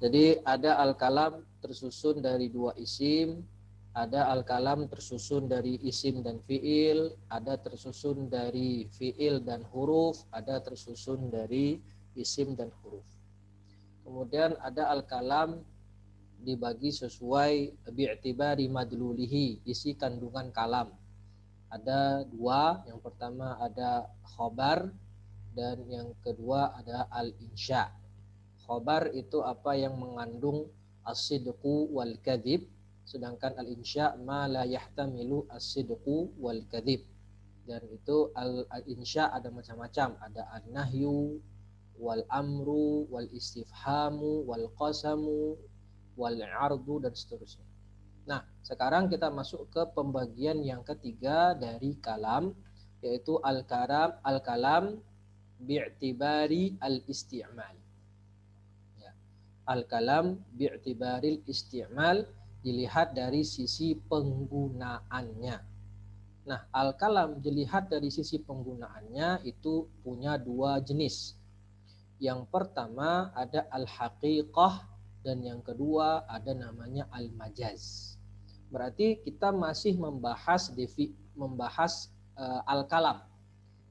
Jadi ada al-kalam tersusun dari dua isim, ada al-kalam tersusun dari isim dan fiil, ada tersusun dari fiil dan huruf, ada tersusun dari isim dan huruf. Kemudian ada al-kalam dibagi sesuai bi'tibari madlulihi, isi kandungan kalam. Ada dua, yang pertama ada khobar dan yang kedua ada al-insya. Khobar itu apa yang mengandung as-sidqu wal kadhib, sedangkan al-insya ma la yahtamilu as-sidqu wal kadhib. Dan itu al-insya ada macam-macam, ada an-nahyu wal amru wal istifhamu wal qasamu wal ardu dan seterusnya. Nah, sekarang kita masuk ke pembagian yang ketiga dari kalam, yaitu al-kalam bi'tibari al-isti'mal. Ya. Al-kalam bi'tibari al-isti'mal dilihat dari sisi penggunaannya. Nah, al-kalam dilihat dari sisi penggunaannya itu punya dua jenis. Yang pertama ada al-haqiqah dan yang kedua ada namanya al-majaz. Berarti kita masih membahas al-kalam,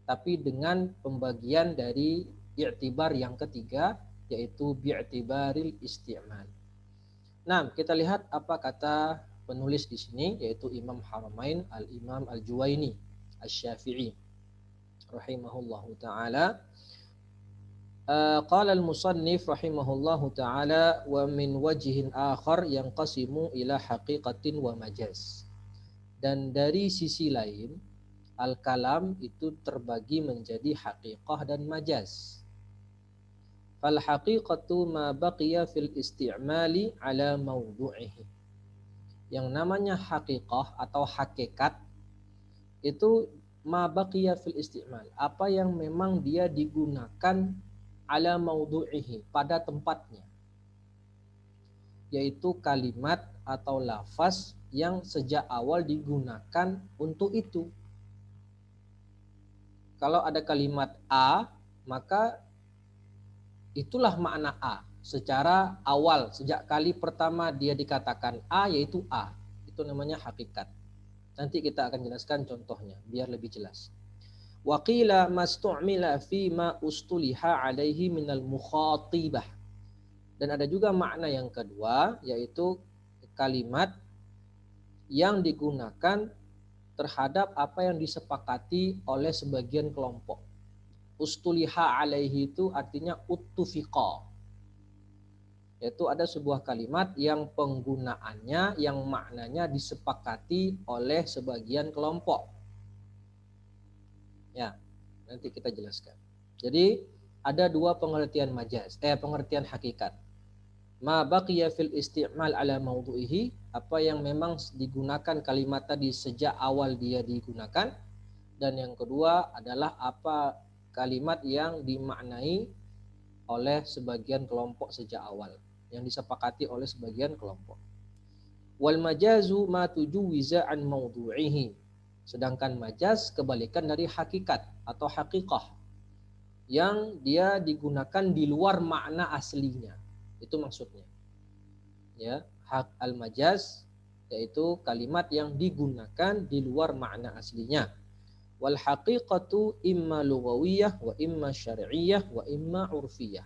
tapi dengan pembagian dari i'tibar yang ketiga, yaitu bi'tibaril isti'mal. Nah, kita lihat apa kata penulis di sini, yaitu Imam Haramain Al-Imam Al-Juwaini Asy-Syafi'i rahimahullahu taala. Qala al-musannif rahimahullahu ta'ala wa min wajhin akhar yanqasimu ila haqiqatin wa majaz. Dan dari sisi lain, al-kalam itu terbagi menjadi haqiqah dan majaz. Fal haqiqatu ma baqiya fil isti'mali ala mawdu'ihi. Yang namanya haqiqah atau hakikat itu ma baqiya fil isti'mal, apa yang memang dia digunakan ala maudu'ihi, pada tempatnya, yaitu kalimat atau lafaz yang sejak awal digunakan untuk itu. Kalau ada kalimat A, maka itulah makna A secara awal, sejak kali pertama dia dikatakan A, yaitu A. Itu namanya hakikat. Nanti kita akan jelaskan contohnya biar lebih jelas. Wa qila mastu'mila fi ma ustuliha alaihi minal mukhatibah. Dan ada juga makna yang kedua, yaitu kalimat yang digunakan terhadap apa yang disepakati oleh sebagian kelompok. Ustuliha alaihi itu artinya uttufiqa, yaitu ada sebuah kalimat yang penggunaannya, yang maknanya disepakati oleh sebagian kelompok. Ya, nanti kita jelaskan. Jadi ada dua pengertian majaz, pengertian hakikat. Ma baqiya fil isti'mal ala mawdu'ihi, apa yang memang digunakan kalimat tadi sejak awal dia digunakan, dan yang kedua adalah apa kalimat yang dimaknai oleh sebagian kelompok sejak awal, yang disepakati oleh sebagian kelompok. Wal majazu ma tujuwiza an mawdu'ihi. Sedangkan majaz kebalikan dari hakikat atau haqiqah, yang dia digunakan di luar makna aslinya. Itu maksudnya. Ya, hak al-majaz yaitu kalimat yang digunakan di luar makna aslinya. Wal haqiqatu imma lughawiyah wa imma syar'iyyah wa imma urfiyah.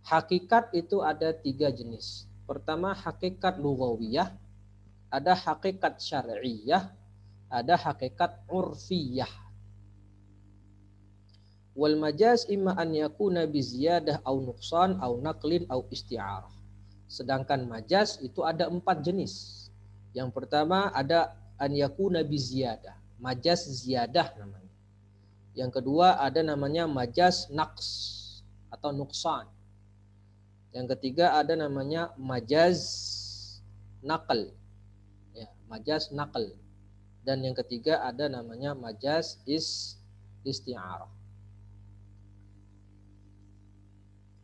Hakikat itu ada tiga jenis. Pertama hakikat lughawiyah, ada hakikat syar'iyyah, ada hakikat urfiyah. Wal majaz imma an yakuna bi ziyadah au nuqsan au naqlin au isti'arah. Sedangkan majaz itu ada 4 jenis. Yang pertama ada an yakuna bi ziyadah, majaz ziyadah namanya. Yang kedua ada namanya majaz naqs atau nuqsan. Yang ketiga ada namanya majaz naql. Ya, majaz naql. Dan yang ketiga ada namanya majaz isti'arah.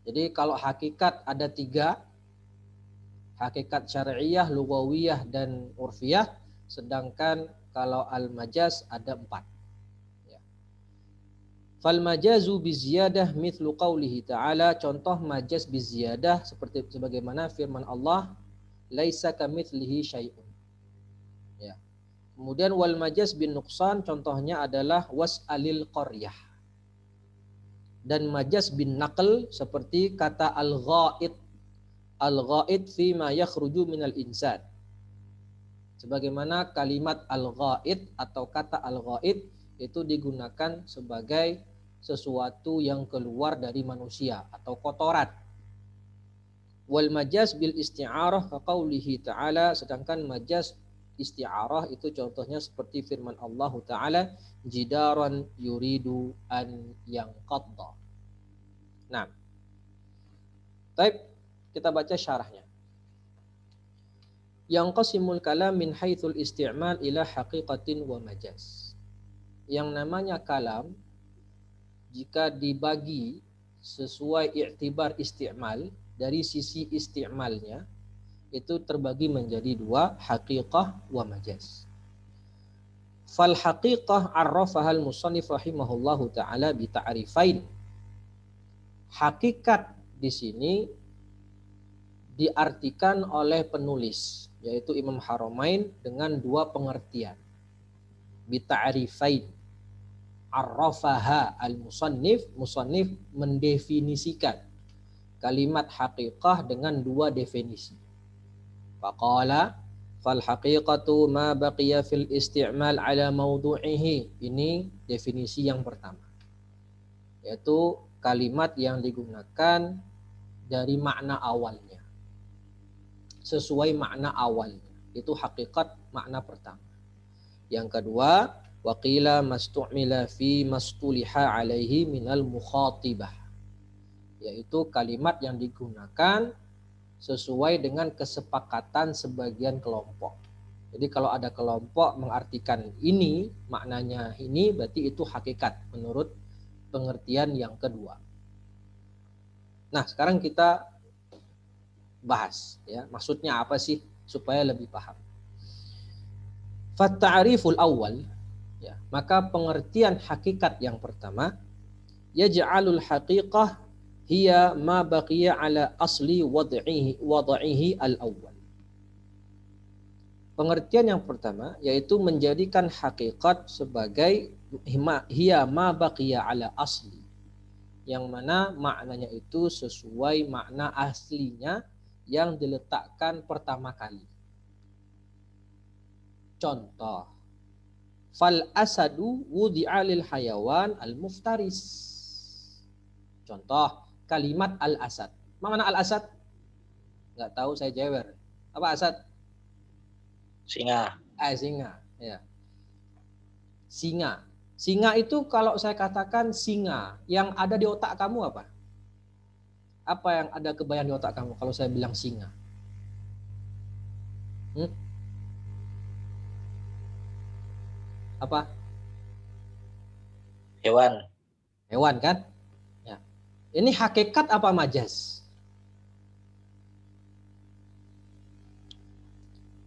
Jadi kalau hakikat ada 3, hakikat syar'iyah, lughawiyah, dan urfiyah. Sedangkan kalau al-majaz ada 4. Ya. Fal majazu biziyadah mithlu qawlihi ta'ala, contoh majaz biziyadah seperti sebagaimana firman Allah, laisa kamitslihi syai'un. Ya. Kemudian wal majaz bin nuqsan contohnya adalah was'alil qaryah. Dan majaz bin naql seperti kata al-ghaid. Al-ghaid fi ma yakhruju minal insan. Sebagaimana kalimat al-ghaid atau kata al-ghaid itu digunakan sebagai sesuatu yang keluar dari manusia atau kotoran. Wal majaz bil isti'arah kaqaulihi ta'ala, sedangkan majaz isti'arah itu contohnya seperti firman Allah Ta'ala, jidaran yuridu an yanqadda. Nah, baik, kita baca syarahnya. Yang qasimul kalam min haitsul isti'mal ila haqiqatin wa majaz. Yang namanya kalam jika dibagi sesuai i'tibar isti'mal, dari sisi isti'malnya itu terbagi menjadi dua, haqiqah wa majaz. Fal haqiqah arrafahal musannif rahimahullahu ta'ala bi ta'rifain. Hakikat di sini diartikan oleh penulis, yaitu Imam Haramain, dengan dua pengertian. Bi ta'rifain. Arrafaha al-musannif, musannif mendefinisikan kalimat haqiqah dengan dua definisi. Faqala fal haqiqatu ma baqiya fil isti'mal ala mawdu'ihi. Ini definisi yang pertama, yaitu kalimat yang digunakan dari makna awalnya, sesuai makna awalnya. Itu hakikat, makna pertama. Yang kedua, waqila mastu'mila fi mastuliha alaihi minal mukhatibah, yaitu kalimat yang digunakan sesuai dengan kesepakatan sebagian kelompok. Jadi kalau ada kelompok mengartikan ini, maknanya ini, berarti itu hakikat menurut pengertian yang kedua. Nah, sekarang kita bahas ya, maksudnya apa sih supaya lebih paham. Fatta'riful awal, ya, maka pengertian hakikat yang pertama, yaj'alul haqiqah hiya ma baqiya ala asli wad'ihi al-awwal. Pengertian yang pertama yaitu menjadikan hakikat sebagai hiya ma baqiya ala asli, yang mana maknanya itu sesuai makna aslinya yang diletakkan pertama kali. Contoh, fal asadu wudi'a lil hayawan al-muftaris. Contoh, kalimat al-asad. Mana al-asad? Enggak tahu, saya jewer. Apa asad? Singa. Singa, ya. Singa. Singa itu kalau saya katakan singa, yang ada di otak kamu apa? Apa yang ada kebayang di otak kamu kalau saya bilang singa? Apa? Hewan. Hewan kan? Ya. Ini hakikat apa majaz?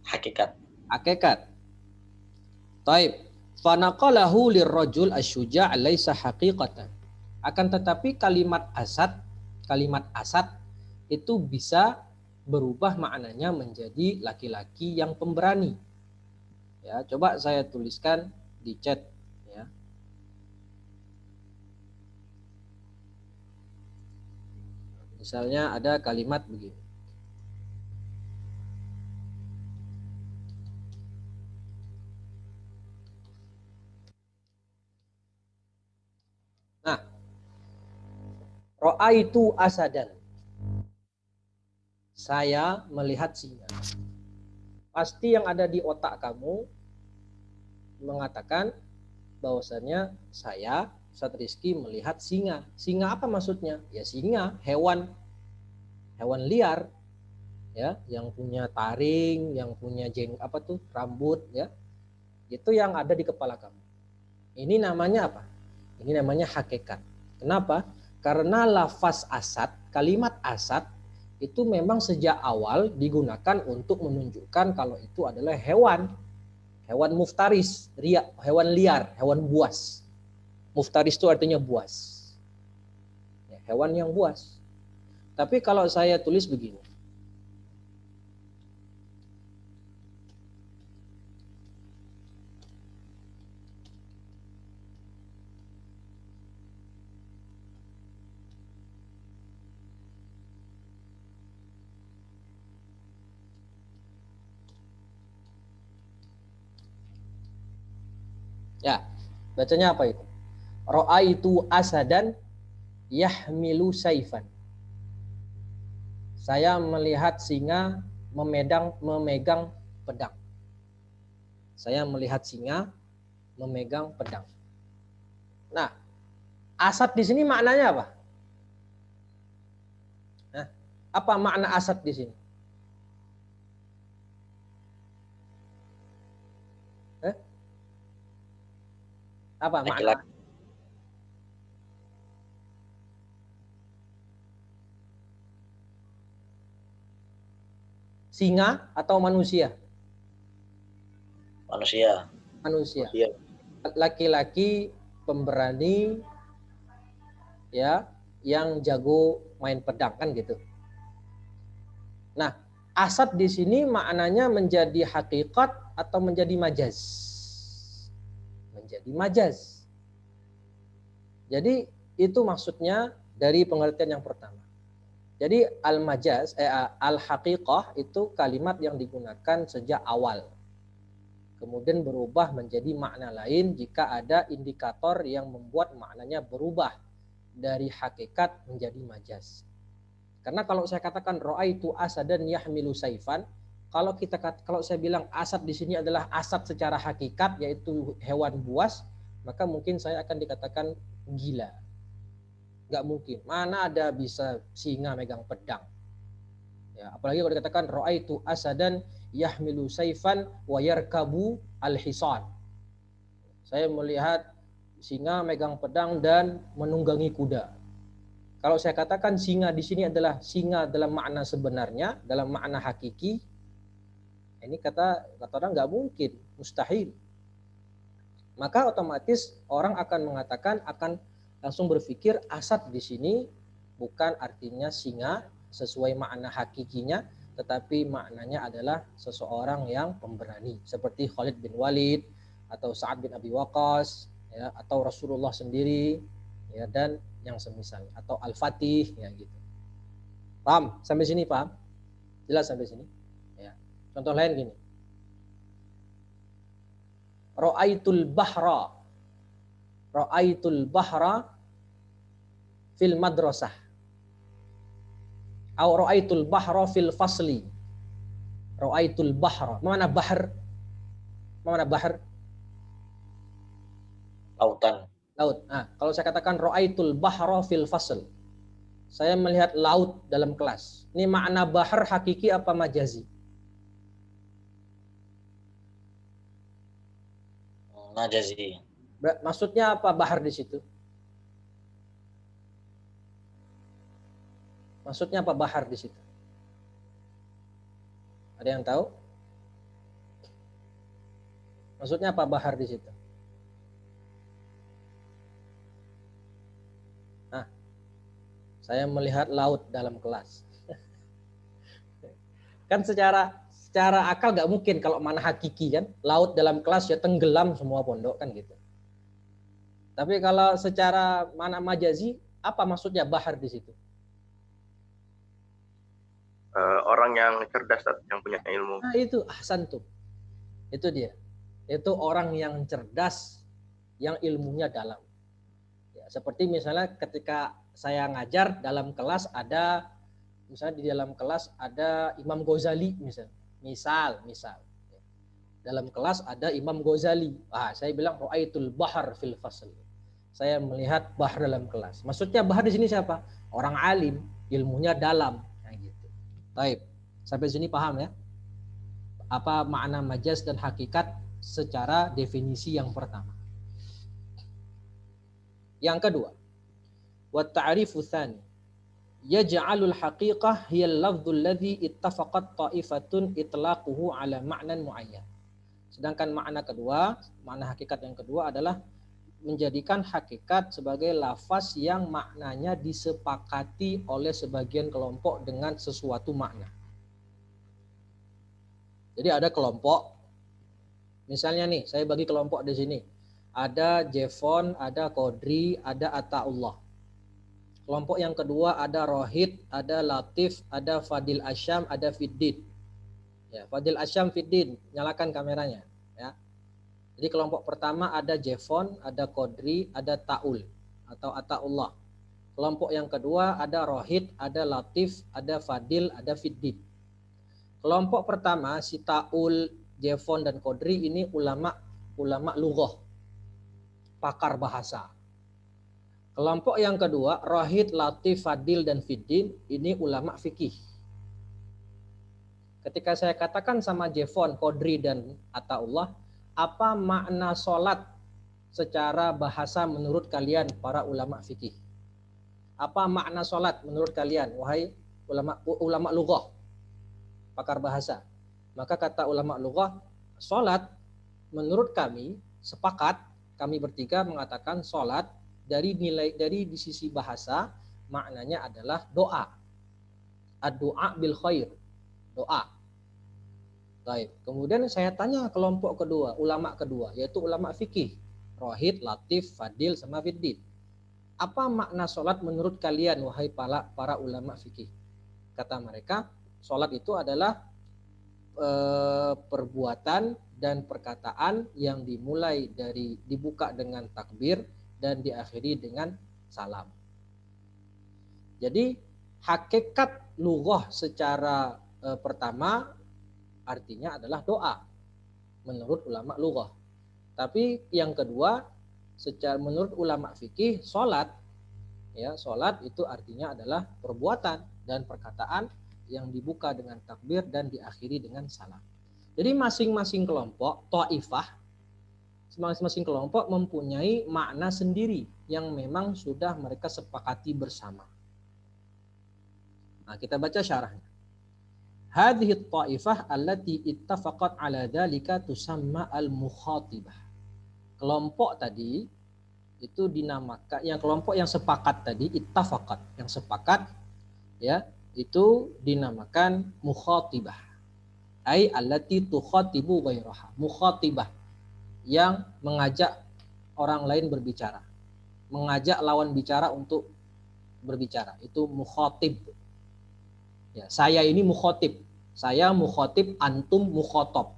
Hakikat. Hakikat. Taib. Fanaqalahu lirrajul asyuja' laisa haqiqatan. Akan tetapi kalimat asad itu bisa berubah maknanya menjadi laki-laki yang pemberani. Ya, coba saya tuliskan di chat ya. Misalnya ada kalimat begini. Nah, ra'aitu asadan. Saya melihat singa. Pasti yang ada di otak kamu mengatakan bahwasannya saya, Ustadz Rizky, melihat singa. Singa apa maksudnya? Ya singa, hewan liar, ya, yang punya taring, yang punya rambut, ya, itu yang ada di kepala kamu. Ini namanya apa? Ini namanya hakikat. Kenapa? Karena lafaz asad, kalimat asad itu memang sejak awal digunakan untuk menunjukkan kalau itu adalah hewan muftaris, hewan liar, hewan buas. Muftaris itu artinya buas. Ya, hewan yang buas. Tapi kalau saya tulis begini. Ya, bacanya apa itu? Ra'aitu asadan yahmilu saifan. Saya melihat singa memegang pedang. Saya melihat singa memegang pedang. Nah, asad di sini maknanya apa? Nah, apa makna asad di sini? Apa makna? Laki-laki. Singa atau manusia? Manusia. Manusia. Manusia. Laki-laki pemberani ya yang jago main pedang kan gitu. Nah, asad di sini maknanya menjadi hakikat atau menjadi majaz? Menjadi majaz. Jadi itu maksudnya dari pengertian yang pertama. Jadi al-majaz, al-haqiqah itu kalimat yang digunakan sejak awal. Kemudian berubah menjadi makna lain jika ada indikator yang membuat maknanya berubah dari hakikat menjadi majaz. Karena kalau saya katakan ra'aitu asadan yahmilu saifan, kalau saya bilang asad di sini adalah asad secara hakikat yaitu hewan buas, maka mungkin saya akan dikatakan gila. Nggak mungkin. Mana ada bisa singa megang pedang. Ya, apalagi kalau dikatakan ra'aitu asadan yahmilu saifan wa yarkabu al-hisan. Saya melihat singa megang pedang dan menunggangi kuda. Kalau saya katakan singa di sini adalah singa dalam makna sebenarnya, dalam makna hakiki, ini kata orang nggak mungkin, mustahil. Maka otomatis orang akan mengatakan, akan langsung berpikir asad di sini bukan artinya singa sesuai makna hakikinya, tetapi maknanya adalah seseorang yang pemberani seperti Khalid bin Walid atau Sa'ad bin Abi Waqqas ya, atau Rasulullah sendiri ya, dan yang semisal atau Al-Fatih ya gitu. Paham? Sampai sini paham? Jelas sampai sini? Ya. Contoh lain gini. Ra'aitul bahra. Ra'aitul bahra fil madrasah. Au ra'aitul bahra fil fasli. Ra'aitul bahra. Mana bahr? Mana bahr? Lautan. Laut. Nah, kalau saya katakan ra'aitul bahra fil fasl. Saya melihat laut dalam kelas. Ini makna bahr hakiki apa majazi? Majazi. Maksudnya apa bahr di situ? Maksudnya apa bahr di situ? Ada yang tahu? Maksudnya apa bahr di situ? Nah, saya melihat laut dalam kelas. Kan secara akal nggak mungkin kalau mana hakiki kan, laut dalam kelas ya tenggelam semua pondok kan gitu. Tapi kalau secara mana majazi, apa maksudnya bahar di situ? Orang yang cerdas, yang punya ilmu. Nah itu ahsantum. Itu dia. Itu orang yang cerdas, yang ilmunya dalam. Ya, seperti misalnya ketika saya ngajar dalam kelas ada, misalnya di dalam kelas ada Imam Ghazali misal. Dalam kelas ada Imam Ghazali. Saya bilang ra'aitul bahar fil fasl. Saya melihat bahar dalam kelas. Maksudnya bahar di sini siapa? Orang alim, ilmunya dalam. Nah, gitu. Baik. Sampai sini paham ya? Apa makna majaz dan hakikat secara definisi yang pertama. Yang kedua, wa ta'rifu tsani yaj'alul haqiqah hiya al-lafdhu alladhi ittafaqat ta'ifatun itlaquhu ala ma'nan muayyan. Sedangkan makna kedua, makna hakikat yang kedua adalah menjadikan hakikat sebagai lafaz yang maknanya disepakati oleh sebagian kelompok dengan sesuatu makna. Jadi ada kelompok, misalnya nih, saya bagi kelompok di sini. Ada Jefon, ada Kodri, ada Ataullah. Kelompok yang kedua ada Rohid, ada Latif, ada Fadil Asyam, ada Fiddin. Ya, Fadil Asyam, Fiddin, nyalakan kameranya. Ya. Jadi kelompok pertama ada Jefon, ada Kodri, ada Taul atau Ataullah. Kelompok yang kedua ada Rohid, ada Latif, ada Fadil, ada Fiddin. Kelompok pertama si Taul, Jefon dan Kodri ini ulama lughah, pakar bahasa. Kelompok yang kedua Rohid, Latif, Fadil dan Fiddin ini ulama fikih. Ketika saya katakan sama Jefon, Kodri dan Ataullah, apa makna sholat secara bahasa menurut kalian para ulama fikih? Apa makna sholat menurut kalian wahai ulama lughah, pakar bahasa? Maka kata ulama lughah, sholat menurut kami sepakat, kami bertiga mengatakan sholat dari di sisi bahasa maknanya adalah doa. Ad-du'a bil khair, doa. Baik. Kemudian saya tanya kelompok kedua, ulama kedua, yaitu ulama fikih, Rohid, Latif, Fadil sama Fiddin. Apa makna sholat menurut kalian wahai para ulama fikih? Kata mereka, sholat itu adalah perbuatan dan perkataan yang dimulai dari dibuka dengan takbir dan diakhiri dengan salam. Jadi hakikat lughah secara pertama artinya adalah doa menurut ulama lughah. Tapi yang kedua secara menurut ulama fikih salat, ya, salat itu artinya adalah perbuatan dan perkataan yang dibuka dengan takbir dan diakhiri dengan salam. Jadi masing-masing kelompok taifah, masing-masing kelompok mempunyai makna sendiri yang memang sudah mereka sepakati bersama. Nah, kita baca syarahnya. Hadhihi at-taifah allati ittafaqat ala dzalika tusamma al-mukhatibah. Kelompok tadi itu dinamakan, yang kelompok yang sepakat tadi, ittafaqat, yang sepakat, ya, itu dinamakan mukhatibah. Ai allati tukhatibu ghairaha. Mukhatibah yang mengajak orang lain berbicara, mengajak lawan bicara untuk berbicara, itu mukhatib. Ya, saya ini mukhatib, saya mukhatib, antum mukhatab.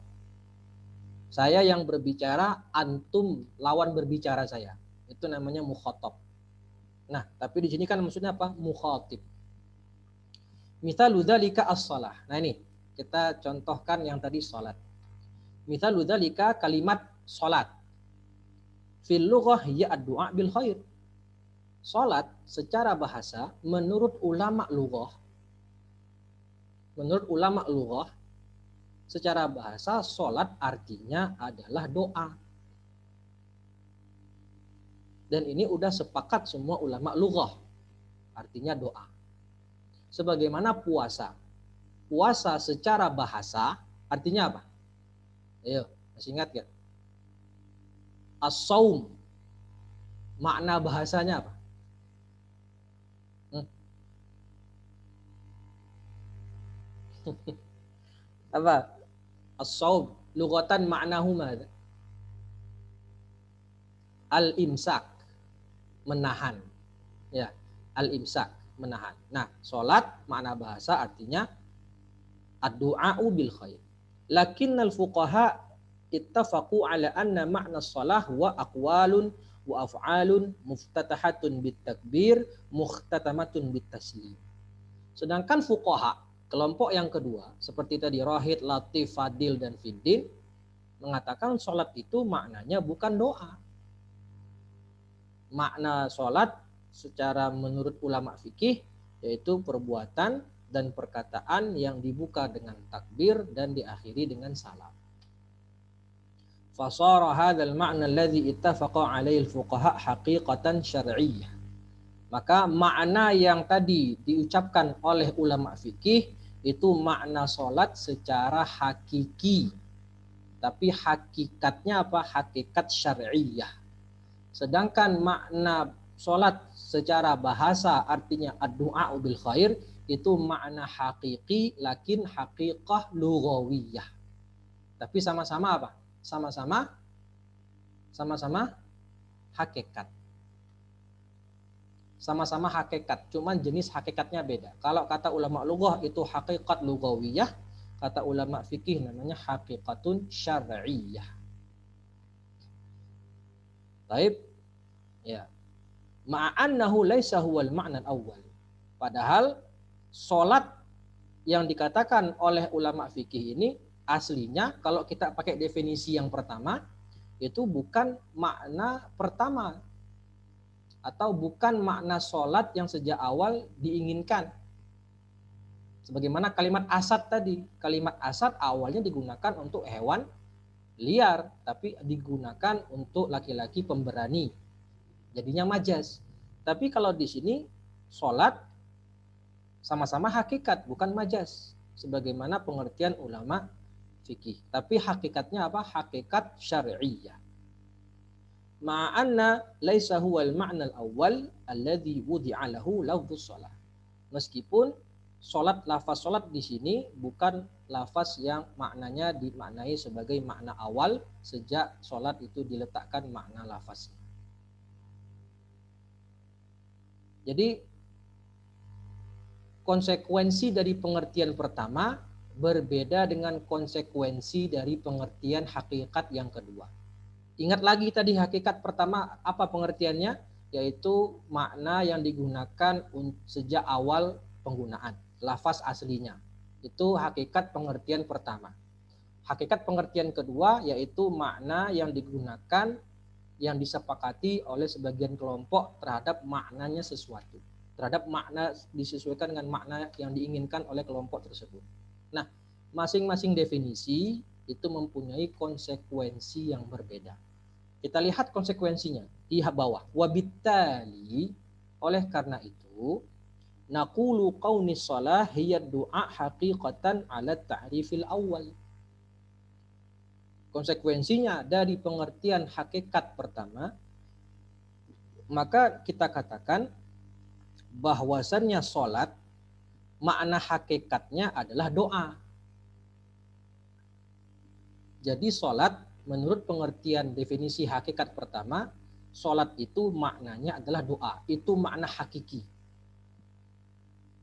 Saya yang berbicara, antum lawan berbicara saya, itu namanya mukhatab. Nah, tapi di sini kan maksudnya apa? Mukhatib. Mithalu dzalika as-shalah. Nah ini kita contohkan yang tadi salat. Mithalu dzalika kalimat salat. Fil lughah ya ad-du'a bil khair. Salat secara bahasa menurut ulama lughah, secara bahasa salat artinya adalah doa. Dan ini udah sepakat semua ulama lughah, artinya doa. Sebagaimana puasa. Puasa secara bahasa artinya apa? Ayo, masih ingat gak? As-saum, makna bahasanya apa? Apa? As-saum, lughatan ma'nahu madza? Al-imsak, menahan. Ya, al-imsak, menahan. Nah, salat makna bahasa artinya ad-du'a'u bil khair. Lakinnal fuqaha ittafaqu ala anna ma'na shalah wa aqwalun wa af'alun muftatahatun bit takbir mukhtatamatun bit taslim. Sedangkan fuqaha, kelompok yang kedua seperti tadi Rohid, Latif, Fadil dan Fiddin mengatakan salat itu maknanya bukan doa. Makna salat secara menurut ulama fikih yaitu perbuatan dan perkataan yang dibuka dengan takbir dan diakhiri dengan salam. Fasara hadzal ma'na alladhi ittafaqa 'alaihi al-fuqaha haqiqatan syar'iyyah. Maka makna yang tadi diucapkan oleh ulama fikih itu makna salat secara hakiki. Tapi hakikatnya apa? Hakikat syar'iyyah. Sedangkan makna sholat secara bahasa artinya ad-du'a bil khair itu makna hakiki lakin haqiqah lughawiyah. Tapi sama-sama apa? Sama-sama hakikat. Sama-sama hakikat, cuman jenis hakikatnya beda. Kalau kata ulama lughah itu hakikat lughawiyah, kata ulama fikih namanya hakikatun syar'iyyah. Baik. Ya. Ma'annahu laisa huwal ma'na al-awwal. Padahal salat yang dikatakan oleh ulama fikih ini aslinya kalau kita pakai definisi yang pertama itu bukan makna pertama atau bukan makna sholat yang sejak awal diinginkan. Sebagaimana kalimat asad tadi. Kalimat asad awalnya digunakan untuk hewan liar, tapi digunakan untuk laki-laki pemberani. Jadinya majaz. Tapi kalau di sini sholat sama-sama hakikat, bukan majaz. Sebagaimana pengertian ulama fikih. Tapi hakikatnya apa? Hakikat syar'iyyah. Ma'anna laisa huwal ma'na al-awwal alladhi wudi'a lahu lafdhus shalah. Meskipun lafaz salat di sini bukan lafaz yang maknanya dimaknai sebagai makna awal sejak salat itu diletakkan makna lafaznya. Jadi konsekuensi dari pengertian pertama berbeda dengan konsekuensi dari pengertian hakikat yang kedua. Ingat lagi tadi hakikat pertama apa pengertiannya? Yaitu makna yang digunakan sejak awal penggunaan. Lafaz aslinya. Itu hakikat pengertian pertama. Hakikat pengertian kedua yaitu makna yang digunakan yang disepakati oleh sebagian kelompok terhadap maknanya sesuatu. Terhadap makna disesuaikan dengan makna yang diinginkan oleh kelompok tersebut. Nah, masing-masing definisi itu mempunyai konsekuensi yang berbeda. Kita lihat konsekuensinya di bawah. Wabittali, oleh karena itu, naqulu qaunis shalah hiya du'a haqiqatan ala ta'rifil awal. Konsekuensinya dari pengertian hakikat pertama, maka kita katakan bahwasannya sholat makna hakikatnya adalah doa. Jadi sholat menurut pengertian definisi hakikat pertama, sholat itu maknanya adalah doa. Itu makna hakiki.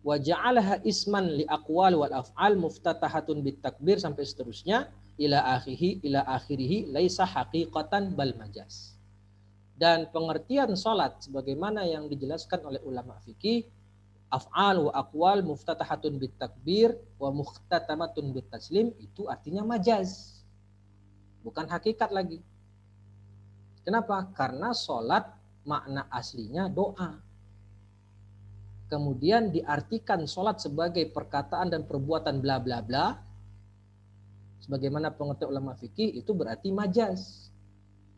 Wa ja'alaha isman li aqwal wal af'al muftatahatun bit takbir sampai seterusnya ila akhirih laisa haqiqatan bal majaz. Dan pengertian sholat sebagaimana yang dijelaskan oleh ulama fikih, af'al wa aqwal muftatahatun bit takbir wa muhtatamatun bit taslim, itu artinya majaz. Bukan hakikat lagi. Kenapa? Karena sholat makna aslinya doa. Kemudian diartikan sholat sebagai perkataan dan perbuatan bla bla bla. Sebagaimana pengertian ulama fikih itu berarti majaz.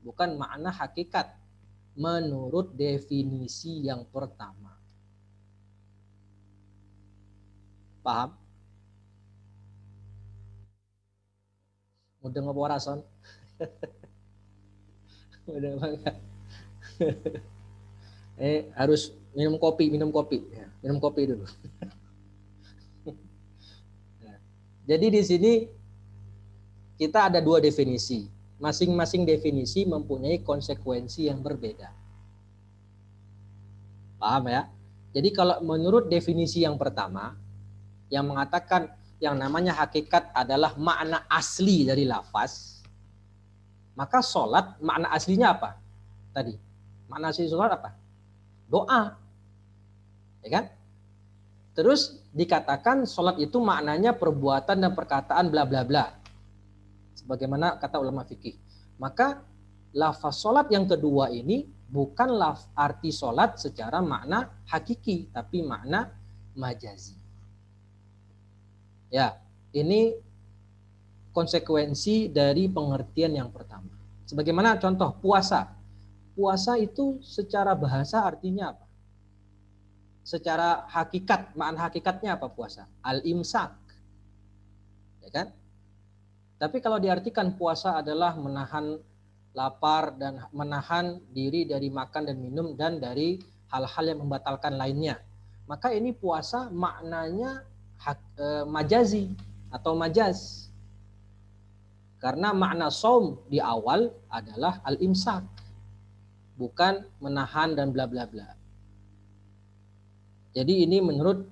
Bukan makna hakikat. Menurut definisi yang pertama. Paham? Mudah ngewarason. Mudah banget. Harus minum kopi. Minum kopi dulu. Jadi di sini kita ada dua definisi. Masing-masing definisi mempunyai konsekuensi yang berbeda. Paham ya? Jadi kalau menurut definisi yang pertama, yang mengatakan yang namanya hakikat adalah makna asli dari lafaz, maka sholat makna aslinya apa? Tadi, makna asli sholat apa? Doa. Ya kan? Terus dikatakan sholat itu maknanya perbuatan dan perkataan bla bla bla. Sebagaimana kata ulama fikih. Maka lafaz sholat yang kedua ini bukan arti sholat secara makna hakiki, tapi makna majazi. Ya, ini konsekuensi dari pengertian yang pertama. Sebagaimana contoh puasa. Puasa itu secara bahasa artinya apa? Secara hakikat, makna hakikatnya apa puasa? Al-imsak. Ya kan? Tapi kalau diartikan puasa adalah menahan lapar dan menahan diri dari makan dan minum dan dari hal-hal yang membatalkan lainnya. Maka ini puasa maknanya majazi atau majaz. Karena makna saum di awal adalah al-imsak, bukan menahan dan bla bla bla. Jadi ini menurut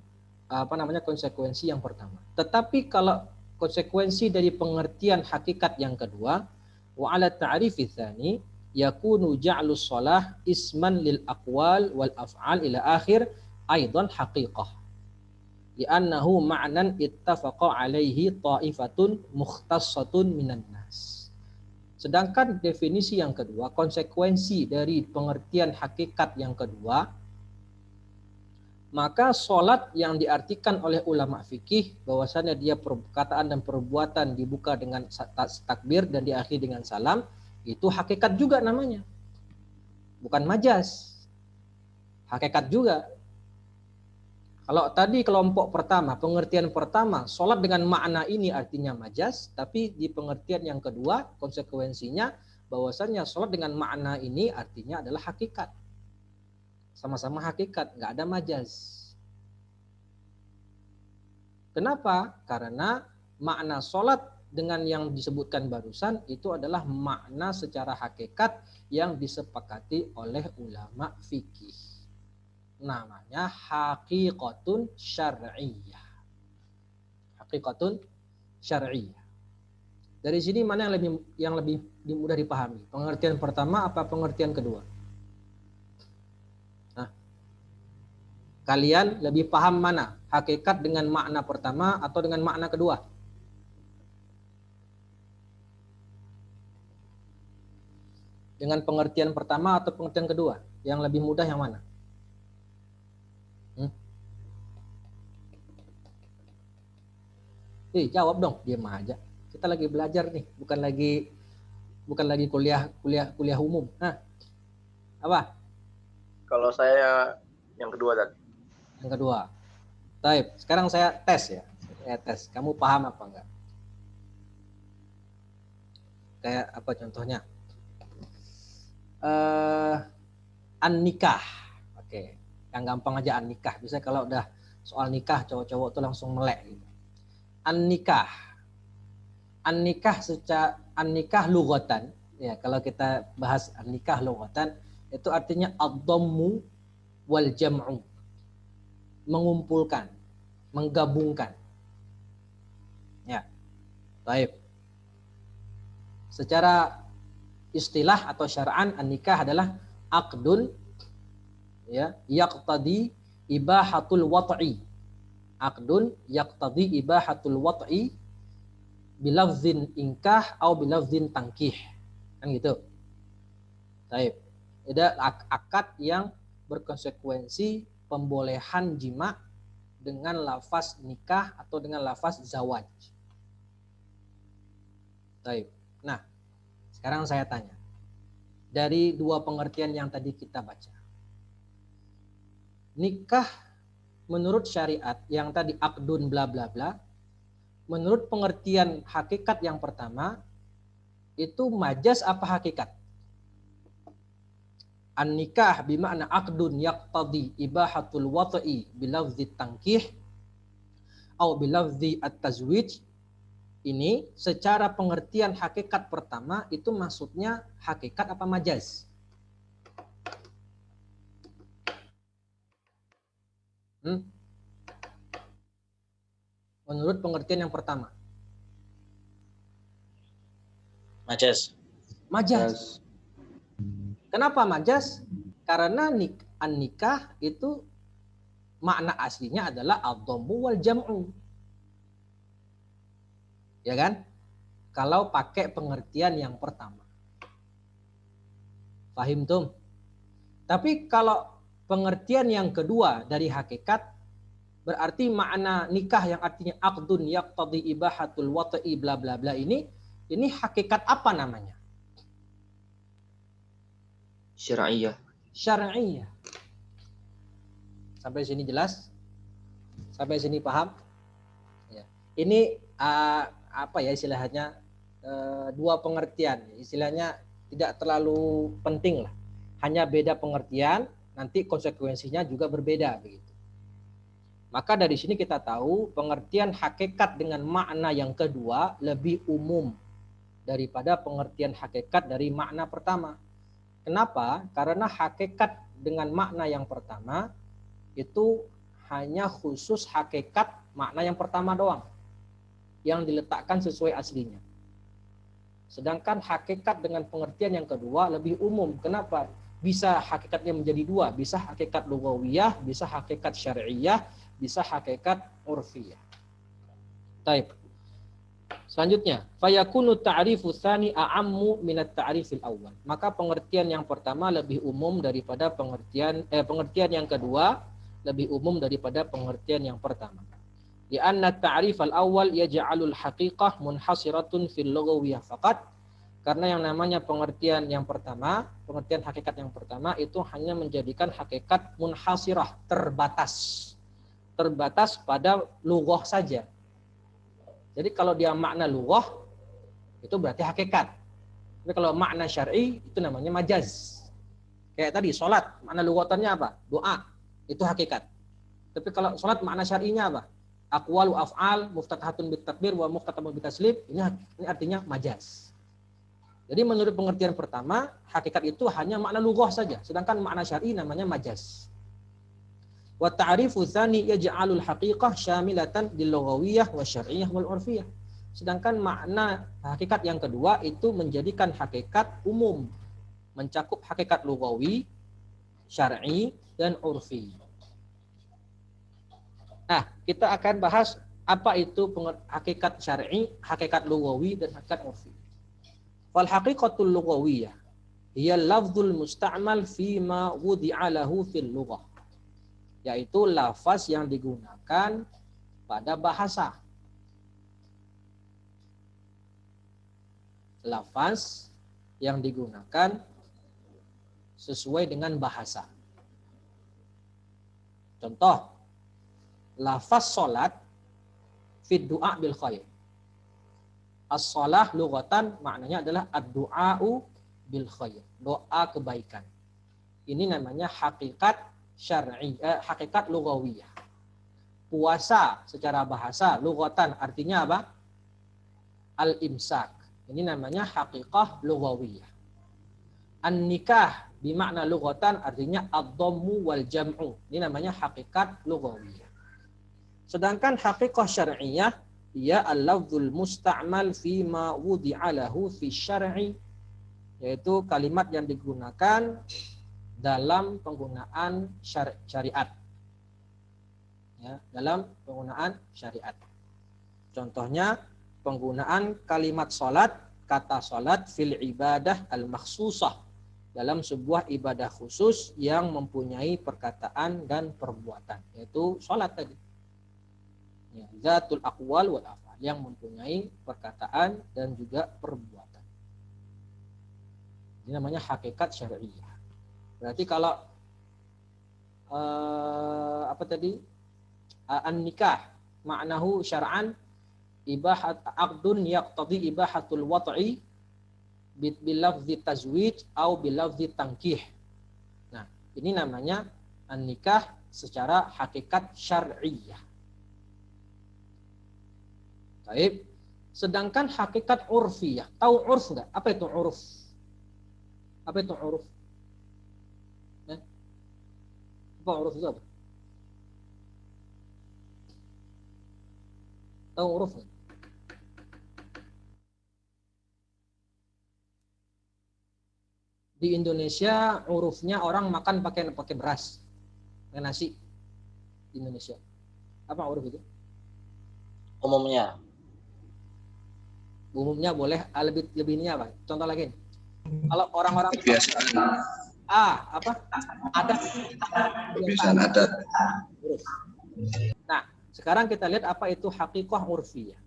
konsekuensi yang pertama. Tetapi kalau konsekuensi dari pengertian hakikat yang kedua, wa ala ta'rifi tsani yakunu ja'lus shalah isman lil aqwal wal af'al ila akhir aidan haqiqah. Li'annahu ma'nan ittafaqa alaihi ta'ifatun mukhtassatun minan nas. Sedangkan definisi yang kedua, konsekuensi dari pengertian hakikat yang kedua, maka sholat yang diartikan oleh ulama fikih bahwasannya dia perkataan dan perbuatan dibuka dengan takbir dan diakhiri dengan salam, itu hakikat juga namanya, bukan majaz, hakikat juga. Kalau tadi kelompok pertama, pengertian pertama, sholat dengan makna ini artinya majaz, tapi di pengertian yang kedua konsekuensinya bahwasannya sholat dengan makna ini artinya adalah hakikat. Sama-sama hakikat, nggak ada majaz. Kenapa? Karena makna sholat dengan yang disebutkan barusan itu adalah makna secara hakikat yang disepakati oleh ulama fikih. Namanya haqiqatun syar'iyyah. Haqiqatun syar'iyyah. Dari sini mana yang lebih mudah dipahami? Pengertian pertama apa pengertian kedua? Kalian lebih paham mana? Hakikat dengan makna pertama atau dengan makna kedua? Dengan pengertian pertama atau pengertian kedua? Yang lebih mudah yang mana? Jawab dong, diam aja. Kita lagi belajar nih, bukan lagi kuliah umum. Nah, apa? Kalau saya yang kedua tadi. Yang kedua. Baik, sekarang saya tes ya. Saya tes. Kamu paham apa enggak? Kayak apa contohnya? An-nikah. Oke. Yang gampang aja an-nikah. Bisa kalau udah soal nikah cowok-cowok tuh langsung melek gitu. An-nikah. An-nikah secara an-nikah lughatan. Ya, kalau kita bahas an-nikah lughatan itu artinya ad-dhammu wal jam'u. Mengumpulkan, menggabungkan. Ya. Baik. Secara istilah atau syar'an an-nikah adalah aqdun ya yaqtadi ibahatul wat'i. Aqdun yaqtadi ibahatul wat'i bilafzin inkah atau bilafzin tankih. Kan gitu. Baik. Ada akad yang berkonsekuensi pembolehan jima dengan lafaz nikah atau dengan lafaz zawaj. Baik. Nah, sekarang saya tanya. Dari dua pengertian yang tadi kita baca. Nikah menurut syariat yang tadi akdun bla bla bla, menurut pengertian hakikat yang pertama itu majaz apa hakikat? An-nikah bima'na aqdun yaqtadi ibahatul wat'i bilafzi tankih atau bilafzi at-tazwij. Ini secara pengertian hakikat pertama itu maksudnya hakikat apa majaz? Menurut pengertian yang pertama. Majaz. Majaz. Kenapa majaz? Karena an-nikah itu makna aslinya adalah ad-dhammu wal jam'u. Ya kan? Kalau pakai pengertian yang pertama. Fahim tuh? Tapi kalau pengertian yang kedua dari hakikat berarti makna nikah yang artinya aqdun yaqtadi ibahatul wat'i bla bla bla ini hakikat apa namanya? Syar'iyyah. Syar'iyyah. Sampai sini jelas? Sampai sini paham? Ya. Ini apa ya istilahnya dua pengertian. Istilahnya tidak terlalu penting lah. Hanya beda pengertian, nanti konsekuensinya juga berbeda begitu. Maka dari sini kita tahu pengertian hakikat dengan makna yang kedua lebih umum daripada pengertian hakikat dari makna pertama. Kenapa? Karena hakikat dengan makna yang pertama itu hanya khusus hakikat makna yang pertama doang yang diletakkan sesuai aslinya. Sedangkan hakikat dengan pengertian yang kedua lebih umum. Kenapa? Bisa hakikatnya menjadi dua, bisa hakikat lugawiyah, bisa hakikat syar'iyah, bisa hakikat urfiyah. Baik. Selanjutnya, fayakunu ta'rifu tsani a'ammu minat ta'rifil awal. Maka pengertian yang pertama lebih umum daripada pengertian yang kedua lebih umum daripada pengertian yang pertama. Di anna ta'rif al-awwal yaj'alul haqiqah munhasiratun fil lughawiyah faqat. Karena yang namanya pengertian yang pertama, pengertian hakikat yang pertama itu hanya menjadikan hakikat munhasirah, terbatas pada lughah saja. Jadi kalau dia makna lughah itu berarti hakikat. Tapi kalau makna syar'i itu namanya majaz. Kayak tadi salat, makna lughatannya apa? Doa. Itu hakikat. Tapi kalau salat makna syar'inya apa? Aqwalu af'al muftatahatun bit takbir wa muftatahatun bit taslim. Ini artinya majaz. Jadi menurut pengertian pertama, hakikat itu hanya makna lughah saja, sedangkan makna syar'i namanya majaz. Wa ta'rifu tsani yaj'alul haqiqah syamilatan lil lughawiyah wa syar'iyyah wal urfiyah. Sedangkan makna hakikat yang kedua itu menjadikan hakikat umum, mencakup hakikat lughawi, syar'i dan urfi. Nah, kita akan bahas apa itu hakikat syar'i, hakikat lughawi dan hakikat urfi. Fal haqiqatul lughawiyah hiya lafzul musta'mal fi ma wudi'a lahu fil lughah, yaitu lafaz yang digunakan pada bahasa. Lafaz yang digunakan sesuai dengan bahasa. Contoh, lafaz salat fi du'a bil khair. As-shalah lughatan maknanya adalah ad-du'a'u bil khair, doa kebaikan. Ini namanya hakikat syar'i, hakikat lughawiyah. Puasa secara bahasa lughatan artinya apa? Al-imsak. Ini namanya hakikah lughawiyah. An-nikah bimakna lughatan artinya ad-dhammu wal jam'u. Ini namanya hakikat lughawiyah. Sedangkan hakikah syar'iyah ia al-lafzul musta'mal fi ma wudi'a lahu fi syar'i, yaitu kalimat yang digunakan dalam penggunaan syariat. Ya, dalam penggunaan syariat. Contohnya penggunaan kalimat salat, kata salat fil ibadah al-makhsusah, dalam sebuah ibadah khusus yang mempunyai perkataan dan perbuatan, yaitu salat tadi. Ya, zatul aqwal wal af'al, yang mempunyai perkataan dan juga perbuatan. Ini namanya hakikat syariah. Berarti kalau apa tadi? An-nikah maknahu syar'an ibahat aqdun yaqtadi ibahatul wat'i bil lafzi tazwij atau bil lafzi tankih. Nah, ini namanya an-nikah secara hakikat syariah. Baik. Sedangkan hakikat urfiyah, tahu urf enggak? Apa itu urf? Apa itu urf? Apa urf itu apa? Tahu uruf enggak? Di Indonesia urufnya orang makan pakai beras, pakai nasi. Di Indonesia. Apa uruf itu? Umumnya boleh, lebih ini apa? Contoh lagi. Kalau orang-orang kebiasaan adat. Kebiasaan adat. Nah, sekarang kita lihat apa itu haqiqah urfiyah.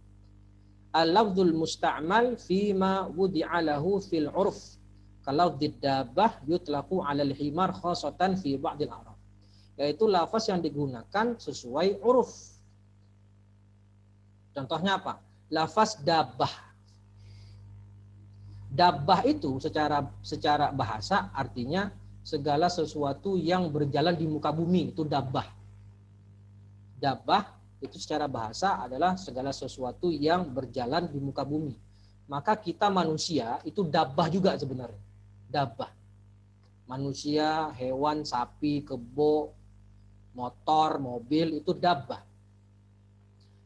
Al-lafzul musta'mal fima wudi'a lahu fil urf. Kalau diddabah yutlaqu 'alal himar khasatan fi ba'dil a'raf. Yaitu lafaz yang digunakan sesuai uruf. Contohnya apa? Lafaz dabah. Dabbah itu secara bahasa artinya segala sesuatu yang berjalan di muka bumi, itu dabbah. Dabbah itu secara bahasa adalah segala sesuatu yang berjalan di muka bumi. Maka kita manusia itu dabbah juga sebenarnya. Dabbah. Manusia, hewan, sapi, kebo, motor, mobil itu dabbah.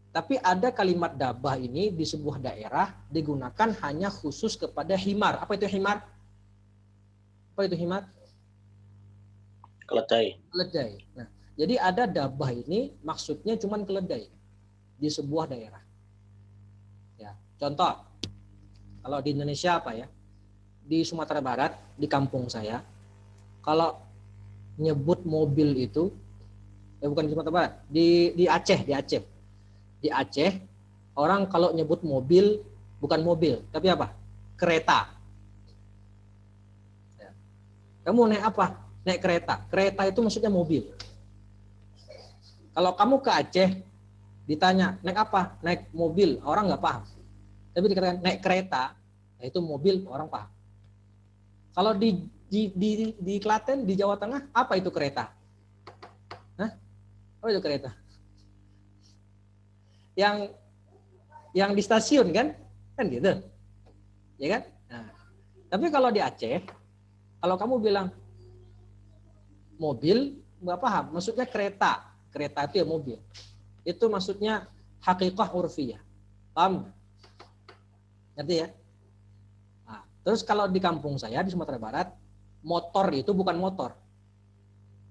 Tapi ada kalimat dabbah ini di sebuah daerah digunakan hanya khusus kepada himar. Apa itu himar? Apa itu himar? Keledai. Keledai. Nah, jadi ada dabbah ini maksudnya cuma keledai di sebuah daerah. Ya, contoh, kalau di Indonesia apa ya? Di Sumatera Barat, di kampung saya, kalau nyebut mobil itu, bukan di Sumatera Barat, di Aceh, di Aceh, orang kalau nyebut mobil bukan mobil, tapi apa? Kereta. Ya. Kamu naik apa? Naik kereta. Kereta itu maksudnya mobil. Kalau kamu ke Aceh, ditanya naik apa? Naik mobil, orang nggak paham. Tapi dikatakan naik kereta, ya itu mobil, orang paham. Kalau di Klaten, di Jawa Tengah, apa itu kereta? Hah? Apa itu kereta? Yang di stasiun kan gitu, ya kan? Nah, tapi kalau di Aceh, kalau kamu bilang mobil, nggak paham. Maksudnya kereta itu ya mobil. Itu maksudnya hakikah urfiyah. Paham? Ngerti ya? Nah, terus kalau di kampung saya di Sumatera Barat, motor itu bukan motor.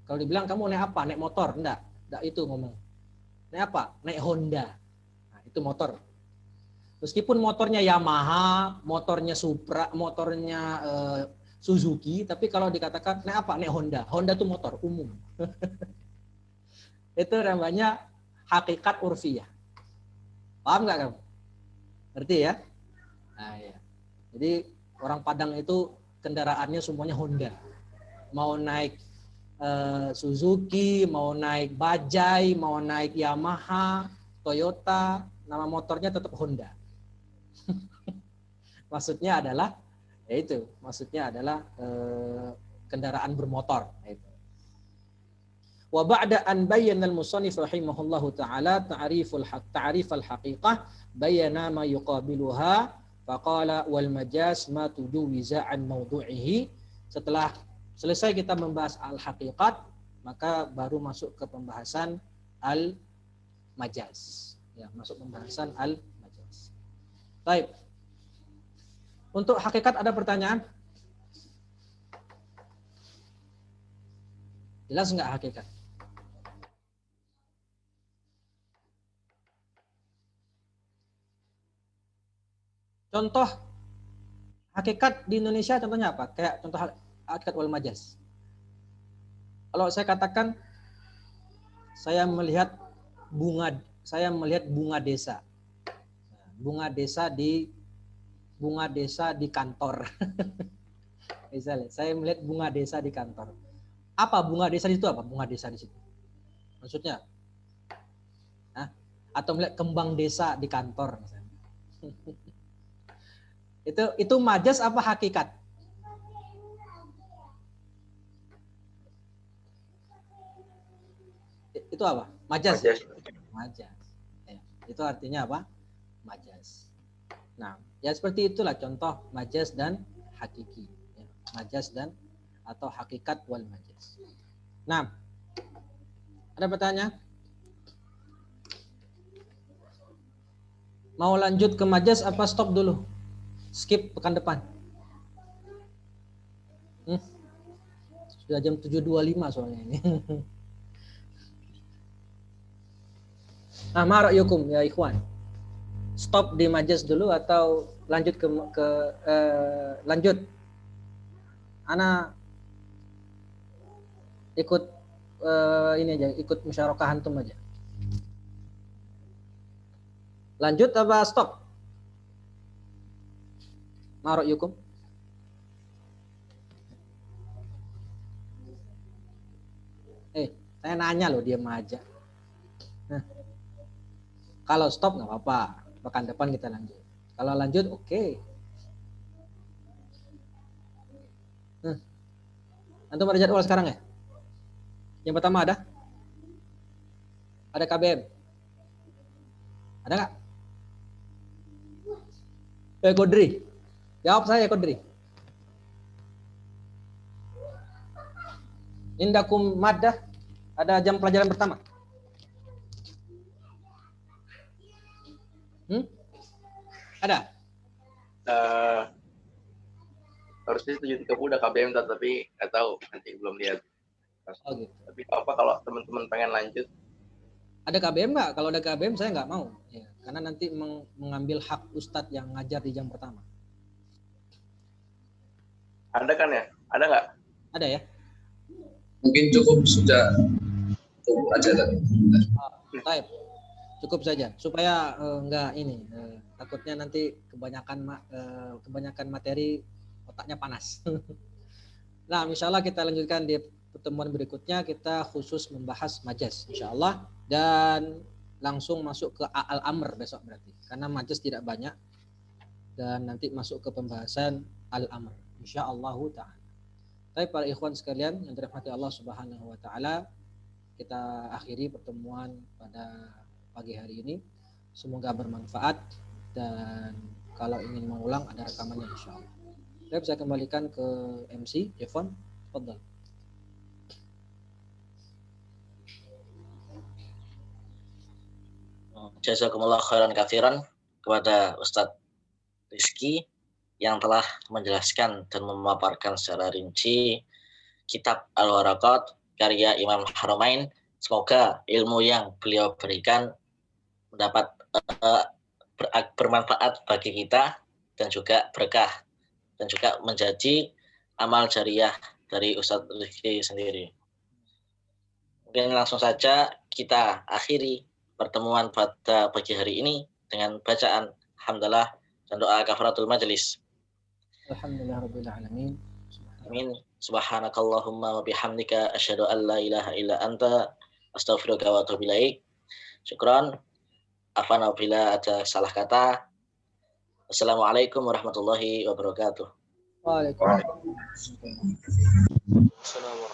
Kalau dibilang kamu naik apa? Naik motor? Enggak itu ngomong. Naik apa? Naik Honda. Itu motor. Meskipun motornya Yamaha, motornya Supra, motornya Suzuki, tapi kalau dikatakan naik apa? Naik Honda. Honda itu motor umum. Itu namanya hakikat urfiyah. Paham nggak kamu? Ngerti ya? Nah, ya. Jadi orang Padang itu kendaraannya semuanya Honda. Mau naik Suzuki, mau naik Bajaj, mau naik Yamaha, Toyota, nama motornya tetap Honda. Maksudnya adalah kendaraan bermotor. Wa ba'da an bayyana al-musannif rahimahullahu taala ta'rif al-haqiqah bayyana ma yuqabiluha faqala wal majaz ma tujuwiza an mawdu'ihi. Setelah selesai kita membahas al-haqiqat, maka baru masuk ke pembahasan al-majaz. Ya, masuk pembahasan al-majaz. Baik. Untuk hakikat ada pertanyaan? Jelas enggak hakikat? Contoh hakikat di Indonesia contohnya apa? Kayak contoh hakikat wal majaz. Kalau saya katakan saya melihat bunga desa. Bunga desa di kantor. Misalnya, saya melihat bunga desa di kantor. Apa bunga desa di situ? Apa bunga desa di situ? Maksudnya? Hah? Atau melihat kembang desa di kantor misalnya. Itu majaz apa hakikat? Itu apa? Majaz. Majaz. Ya, itu artinya apa? Majaz. Nah, ya seperti itulah contoh majaz dan hakiki. Ya, majaz dan atau hakikat wal majaz. Nah, ada pertanyaan? Mau lanjut ke majaz apa stop dulu? Skip pekan depan. Sudah jam 7.25 soalnya ini. Nah, ma ra'yukum ya ikhwan? Stop di majaz dulu atau lanjut lanjut? Ana ikut ini aja, ikut musyarakah antum aja. Lanjut apa stop? Ma ra'yukum? Saya nanya loh, diam aja. Nah, kalau stop nggak apa-apa, pekan depan kita lanjut. Kalau lanjut, oke. Antum ada jadwal sekarang ya? Yang pertama ada? Ada KBM? Ada nggak? Kodri. Jawab saya Kodri. Indakum maddah. Ada jam pelajaran pertama? Ada? Harusnya 7.30 udah KBM tapi nggak tahu, nanti belum lihat. Oh gitu. Tapi apa kalau teman-teman pengen lanjut? Ada KBM nggak? Kalau ada KBM saya nggak mau, ya, karena nanti mengambil hak ustadz yang ngajar di jam pertama. Ada kan ya? Ada nggak? Ada ya? Mungkin cukup aja tadi. Baik. Cukup saja supaya nggak ini takutnya nanti kebanyakan materi otaknya panas. Nah, insyaallah kita lanjutkan di pertemuan berikutnya, kita khusus membahas majaz insyaallah, dan langsung masuk ke al-amr besok berarti, karena majaz tidak banyak, dan nanti masuk ke pembahasan al-amr insyaallah ta'ala. Baik para ikhwan sekalian yang dirahmati Allah Subhanahu wa taala, kita akhiri pertemuan pada pagi hari ini. Semoga bermanfaat, dan kalau ingin mengulang ada rekamannya insyaallah. Saya bisa kembalikan ke MC Jevon. Fadhal. Jazakumullah khairan katsiran kepada Ustadz Rizky yang telah menjelaskan dan memaparkan secara rinci kitab Al-Waraqat karya Imam Haramain. Semoga ilmu yang beliau berikan mendapat bermanfaat bagi kita dan juga berkah, dan juga menjadi amal jariah dari Ustadz Rizky sendiri. Mungkin langsung saja kita akhiri pertemuan pada pagi hari ini dengan bacaan hamdalah dan doa kafaratul majelis. Alhamdulillahirabbil alamin. Amin. Subhanakallahumma wa bihamdika asyhadu an la ilaha illa anta astaghfiruka wa atubu ilaik. Syukran. Afwan apabila ada salah kata. Assalamualaikum warahmatullahi wabarakatuh. Waalaikumsalam.